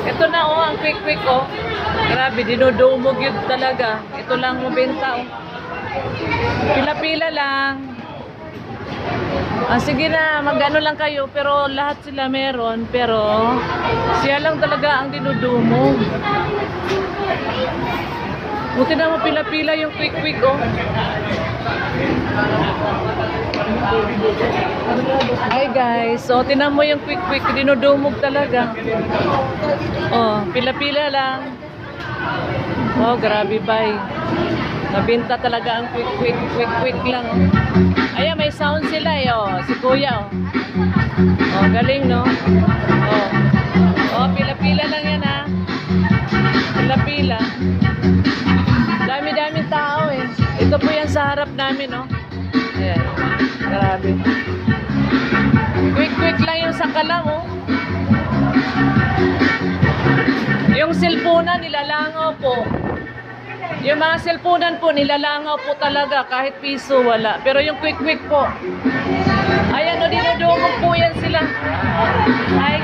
Ito na oh, ang quick oh. Grabe, dinudumog yun talaga. Ito lang mo benta oh. Pila-pila lang. Ah, sige na, mag-ano lang kayo, pero lahat sila meron, pero siya lang talaga ang dinudumog. Buti na mo pila-pila yung quick oh. Hi guys, so tinan mo yung quick dinudumog talaga. Oh, pila-pila lang. Oh, grabe bay. Nabinta talaga ang quick lang. Ayan, may sound sila eh, oh. Si Kuya oh. Oh, galing no? Oh. Oh, pila-pila lang yan ha. Pila-pila. Dami-daming tao eh. Ito po yan sa harap namin no. Ayan. Grabe. Quick lang yung sakalang oh. Yung cellphone nilalangaw po. Yung mga cellphone po nilalangaw po talaga kahit piso wala. Pero yung quick po. Ayan o, dinudumog po yan sila. Ay